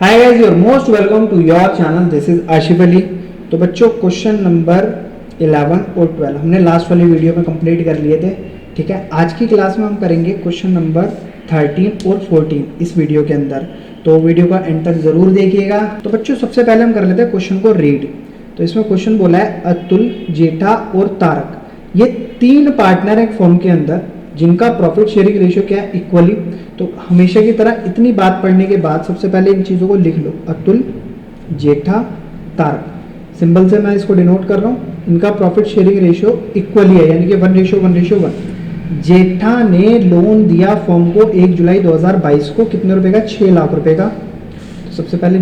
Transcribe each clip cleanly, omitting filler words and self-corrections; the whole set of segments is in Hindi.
Hi guys, you're most welcome to your channel. This is Ashif Ali. तो बच्चों, क्वेश्चन नंबर 11 और 12 हमने लास्ट वाली वीडियो में कंप्लीट कर लिए थे। ठीक है, आज की क्लास में हम करेंगे क्वेश्चन नंबर 13 और 14 इस वीडियो के अंदर। तो वीडियो का एंड तक जरूर देखिएगा। तो बच्चों, सबसे पहले हम कर लेते हैं क्वेश्चन को रीड। तो इसमें क्वेश्चन बोला है अतुल, जेठा और तारक, ये तीन पार्टनर एक फर्म के अंदर जिनका प्रॉफिट शेयरिंग रेशियो क्या है, इक्वली। तो हमेशा की तरह इतनी बात पढ़ने के बाद सबसे पहले इन चीज़ों को लिख लो, अतुल, जेठा, तारक। सिंबल से मैं इसको डिनोट कर रहा हूँ। इनका प्रॉफिट शेयरिंग रेशियो इक्वली है, यानी कि 1:1:1। जेठा ने लोन दिया फर्म को 1 जुलाई 2022 को कितने रुपए का, 6 लाख रुपए का। तो सबसे पहले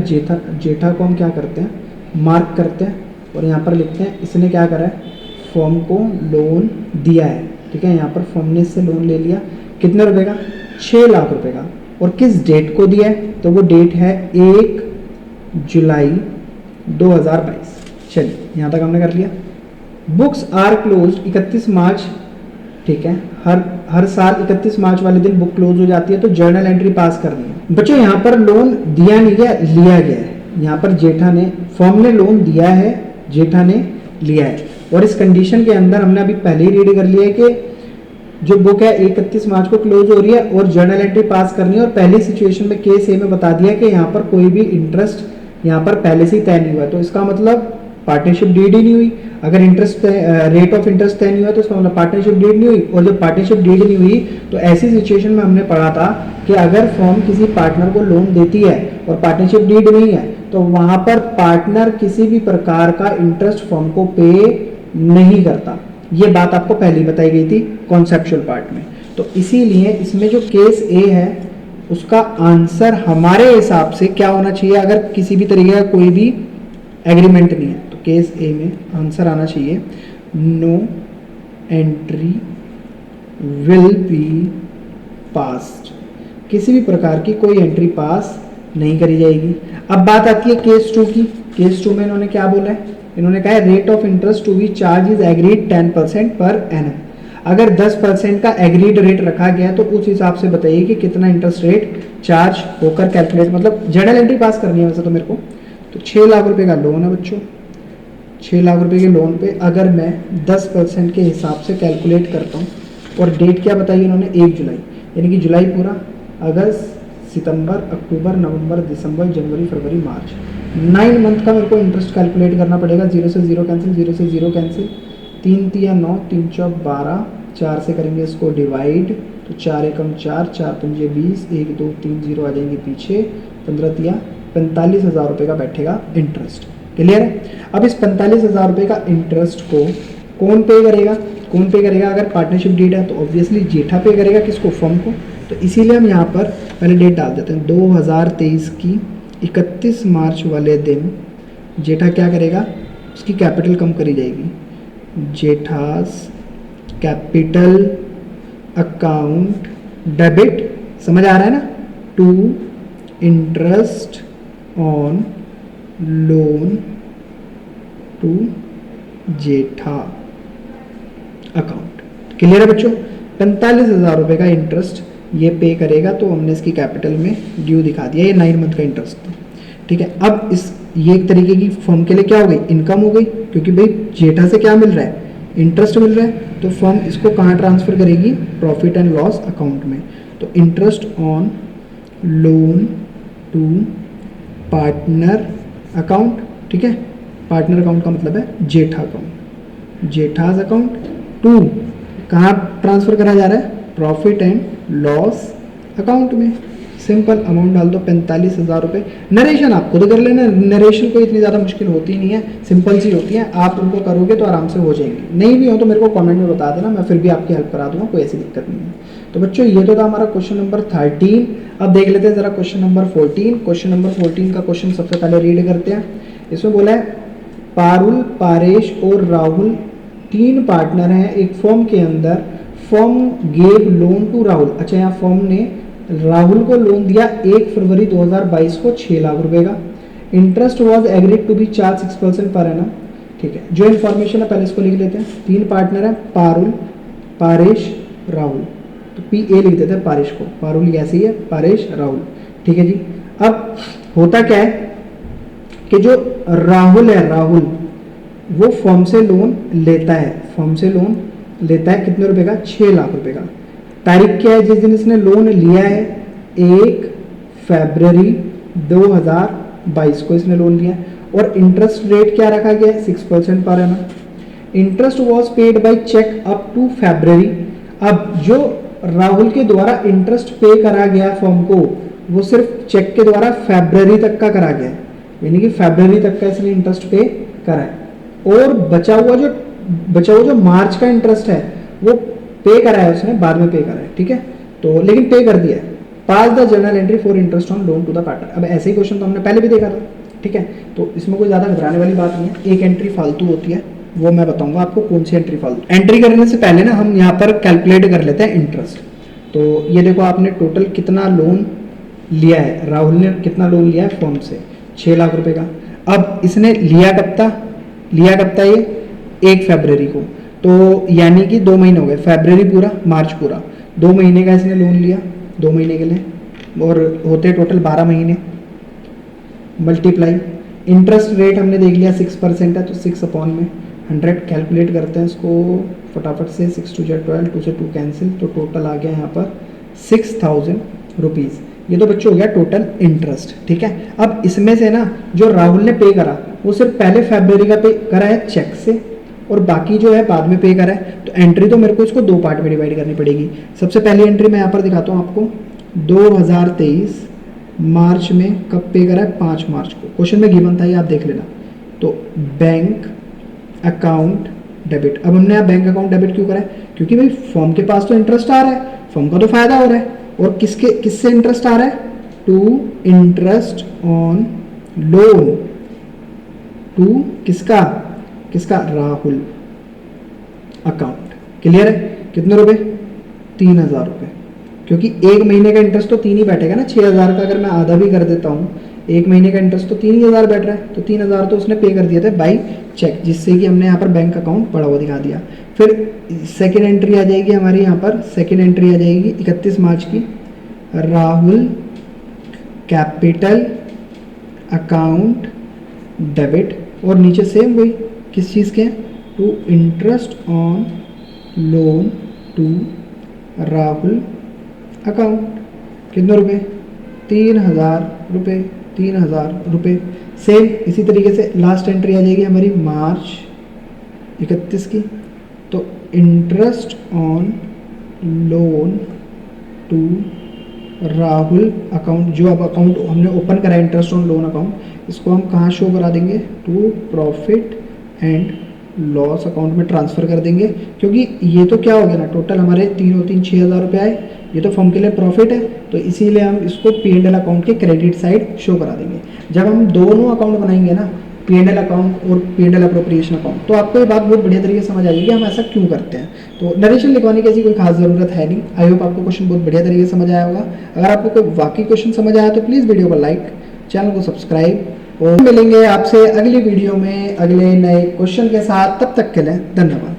जेठा को हम क्या करते हैं, मार्क करते हैं और यहाँ पर लिखते हैं इसने क्या करा है, फर्म को लोन दिया है। ठीक है, यहाँ पर फर्म ने इससे लोन ले लिया कितने रुपए का, 6 लाख रुपए का। और किस डेट को दिया है, तो वो डेट है 1 जुलाई 2022। चलिए, यहाँ तक हमने कर लिया। बुक्स आर क्लोज 31 मार्च। ठीक है, हर साल 31 मार्च वाले दिन बुक क्लोज हो जाती है, तो जर्नल एंट्री पास करनी है। बच्चों, यहाँ पर लोन दिया नहीं गया, लिया गया है। यहाँ पर जेठा ने, फर्म ने लोन दिया है, जेठा ने लिया है। और इस कंडीशन के अंदर हमने अभी पहले ही रीड कर लिया है कि जो बुक है 31 मार्च को क्लोज हो रही है और जर्नल एंट्री पास करनी है। और पहली सिचुएशन में केस ए में बता दिया कि यहाँ पर कोई भी इंटरेस्ट यहाँ पर पहले से ही तय नहीं हुआ, तो इसका मतलब पार्टनरशिप डीड ही नहीं हुई। अगर इंटरेस्ट रेट ऑफ इंटरेस्ट तय नहीं हुआ तो इसका मतलब पार्टनरशिप डीड नहीं हुई। और जब पार्टनरशिप डीड नहीं हुई तो ऐसी सिचुएशन में हमने पढ़ा था कि अगर फर्म किसी पार्टनर को लोन देती है और पार्टनरशिप डीड नहीं है, तो वहां पर पार्टनर किसी भी प्रकार का इंटरेस्ट फर्म को पे नहीं करता। ये बात आपको पहले बताई गई थी कॉन्सेप्चुअल पार्ट में। तो इसीलिए इसमें जो केस ए है उसका आंसर हमारे हिसाब से क्या होना चाहिए, अगर किसी भी तरीके का कोई भी एग्रीमेंट नहीं है तो केस ए में आंसर आना चाहिए no entry will be passed. किसी भी प्रकार की कोई एंट्री पास नहीं करी जाएगी। अब बात आती है केस 2 की। केस 2 में इन्होंने क्या बोला है, इन्होंने कहा है rate of interest to be charge is agreed 10% per annum. अगर 10% का एग्रीड रेट रखा गया तो उस हिसाब से बताइए कि कितना इंटरेस्ट रेट चार्ज होकर कैलकुलेट, मतलब जर्नल एंट्री पास करनी है वैसे तो मेरे को। तो 6 लाख रुपए का लोन है बच्चों। 6 लाख रुपए के लोन पे अगर मैं 10% के हिसाब से कैलकुलेट करता हूँ, और डेट क्या बताई इन्होंने, 1 जुलाई, यानी कि जुलाई पूरा, अगस्त, सितंबर, अक्टूबर, नवंबर, दिसंबर, जनवरी, फरवरी, मार्च, 9 मंथ का मेरे को इंटरेस्ट कैलकुलेट करना पड़ेगा। 0 से 0 कैंसिल, 0 से 0 कैंसिल, 3 तिया 9, 3 चौक 12, 4 से करेंगे इसको डिवाइड, तो 4 एकम 4, 4 पंजे 20, 1 2 3 0 आ जाएंगे पीछे, 15 तिया 45,000 रुपये का बैठेगा इंटरेस्ट। क्लियर है। अब इस 45,000 रुपये का इंटरेस्ट को कौन पे करेगा, कौन पे करेगा, अगर पार्टनरशिप डीड है तो ऑब्वियसली जेठा पे करेगा, किसको, फर्म को। तो इसीलिए हम यहाँ पर पहले डेट डाल देते हैं, 2023 की 31 मार्च वाले दिन जेठा क्या करेगा, उसकी कैपिटल कम करी जाएगी। जेठास कैपिटल अकाउंट डेबिट, समझ आ रहा है ना, to interest on loan to Jetha account. Clear है बच्चों। 45,000 रुपये का इंटरेस्ट ये पे करेगा, तो हमने इसकी कैपिटल में ड्यू दिखा दिया। ये 9 मंथ का इंटरेस्ट था। ठीक है, अब ये एक तरीके की फर्म के लिए क्या हो गई, इनकम हो गई, क्योंकि भाई जेठा से क्या मिल रहा है, इंटरेस्ट मिल रहा है। तो फर्म इसको कहाँ ट्रांसफर करेगी, प्रॉफिट एंड लॉस अकाउंट में। तो interest on loan to partner account. ठीक है, पार्टनर अकाउंट का मतलब है Jetha account, Jetha's account to कहाँ ट्रांसफर करा जा रहा है, प्रॉफिट एंड लॉस अकाउंट में। सिंपल अमाउंट डाल दो 45,000 रुपये। नरेशन आप खुद कर लेना, नरेशन कोई इतनी ज़्यादा मुश्किल होती नहीं है, सिंपल सी होती है। आप उनको करोगे तो आराम से हो जाएंगे, नहीं भी हो तो मेरे को कमेंट में बता देना, मैं फिर भी आपकी हेल्प करा दूंगा, कोई ऐसी दिक्कत नहीं है। तो बच्चों, ये तो था हमारा क्वेश्चन नंबर 13। अब देख लेते हैं जरा क्वेश्चन नंबर 14। क्वेश्चन नंबर 14 का क्वेश्चन सबसे पहले रीड करते हैं। इसमें बोला है पारुल, पारेश और राहुल 3 पार्टनर हैं एक फर्म के अंदर। Firm gave loan to Rahul. अच्छा, यहाँ फर्म ने राहुल को लोन दिया 1 फरवरी 2022 को 6 लाख रुपए का। Interest was agreed to be charge 6% per annum. ठीक है, जो इन्फॉर्मेशन है पहले इसको लिख लेते हैं। 3 पार्टनर है, पारुल, पारेश, राहुल। तो पी ए लिख देते हैं पारेश को, पारुल ऐसे ही है, पारेश, राहुल। ठीक है जी। अब होता क्या है कि जो राहुल है, राहुल वो फर्म से लोन लेता है, फर्म से लोन लेता है कितने रुपए का, 6 लाख रुपए का। तारीख क्या है जिस दिन इसने लोन लिया है, 1 फरवरी 2022 को इसने लोन लिया है। और इंटरेस्ट रेट क्या रखा गया है, 6% per annum. Interest was paid by cheque up to February. अब जो राहुल के द्वारा इंटरेस्ट पे करा गया फर्म को, वो सिर्फ चेक के द्वारा फरवरी तक का करा गया है, यानी कि फरवरी तक का इसने इंटरेस्ट पे करा है। और बचा हुआ जो मार्च का इंटरेस्ट है वो पे करा है उसने, बाद में पे करा है, ठीक है। तो लेकिन पे कर दिया है। Pass the journal entry for interest on loan to the partner. अब ऐसे ही क्वेश्चन तो हमने पहले भी देखा था, ठीक है। तो इसमें कोई ज़्यादा घबराने वाली बात नहीं है। एक एंट्री फालतू होती है, वो मैं बताऊंगा आपको कौन सी एंट्री फालतू। एंट्री करने से पहले ना हम यहाँ पर कैलकुलेट कर लेते हैं इंटरेस्ट। तो ये देखो आपने टोटल कितना लोन लिया है, राहुल ने कितना लोन लिया है फर्म से, 6 लाख रुपए का। अब इसने लिया कब था ये 1 फरवरी को, तो यानी कि 2 महीने हो गए, फरवरी पूरा मार्च पूरा, 2 महीने का इसने लोन लिया, 2 महीने के लिए, और होते टोटल 12 महीने। मल्टीप्लाई इंटरेस्ट रेट हमने देख लिया 6% है, तो 6/100 कैलकुलेट करते हैं इसको फटाफट से। 6 2 12, 2 से 2 कैंसिल, तो टोटल आ गया यहाँ पर 6000 रुपीज़। ये तो बच्चों हो गया टोटल इंटरेस्ट, ठीक है। अब इसमें से ना जो राहुल ने पे करा वो सिर्फ पहले फरवरी का पे करा है चेक से, और बाकी जो है बाद में पे करा है। तो एंट्री तो मेरे को इसको 2 पार्ट में डिवाइड करनी पड़ेगी। सबसे पहली एंट्री मैं यहाँ पर दिखाता हूँ आपको, 2023 मार्च में कब पे करा है, 5 मार्च को। क्वेश्चन में गिवन था ये, आप देख लेना। तो बैंक अकाउंट डेबिट। अब हमने यहाँ बैंक अकाउंट डेबिट क्यों करा है, क्योंकि भाई फर्म के पास तो इंटरेस्ट आ रहा है, फर्म का तो फायदा हो रहा है। और किससे इंटरेस्ट आ रहा है, to interest on loan to किसका, राहुल अकाउंट। क्लियर है, कितने रुपए, 3000 रुपए। क्योंकि 1 महीने का इंटरेस्ट तो 3 ही बैठेगा ना, 6000 का अगर मैं आधा भी कर देता हूँ, 1 महीने का इंटरेस्ट तो 3000 बैठ रहा है, तो 3000 तो उसने पे कर दिया था बाई चेक, जिससे कि हमने यहाँ पर बैंक अकाउंट पड़ा हुआ दिखा दिया। फिर सेकेंड एंट्री आ जाएगी हमारी, यहाँ पर सेकेंड एंट्री आ जाएगी 31 मार्च की, राहुल कैपिटल अकाउंट डेबिट, और नीचे सेम वही किस चीज़ के, to interest on loan to Rahul account. कितने रुपए, 3000 रुपये, 3000 रुपये। सेम इसी तरीके से लास्ट एंट्री आ जाएगी हमारी मार्च 31 की, तो interest on loan to Rahul account. जो अब अकाउंट हमने ओपन करा है इंटरेस्ट ऑन लोन अकाउंट, इसको हम कहाँ शो करा देंगे, to profit and loss account में ट्रांसफ़र कर देंगे। क्योंकि ये तो क्या हो गया ना, टोटल हमारे 6,000 रुपये आए, ये तो फर्म के लिए प्रॉफिट है, तो इसीलिए हम इसको P&L अकाउंट के क्रेडिट साइड शो करा देंगे। जब हम दोनों अकाउंट बनाएंगे ना, P&L अकाउंट और P&L अप्रोप्रिएशन अकाउंट, तो आपको ये बात बहुत बढ़िया तरीके से समझ आ जाएगी हम ऐसा क्यों करते हैं। तो नरेशन लिखवाने की ऐसी कोई खास ज़रूरत है नहीं। आई होप आपको क्वेश्चन बहुत बढ़िया तरीके से समझ आया होगा। अगर आपको कोई वाकई क्वेश्चन समझ आया तो प्लीज़ वीडियो को लाइक, चैनल को सब्सक्राइब, और मिलेंगे आपसे अगली वीडियो में अगले नए क्वेश्चन के साथ। तब तक के लिए धन्यवाद।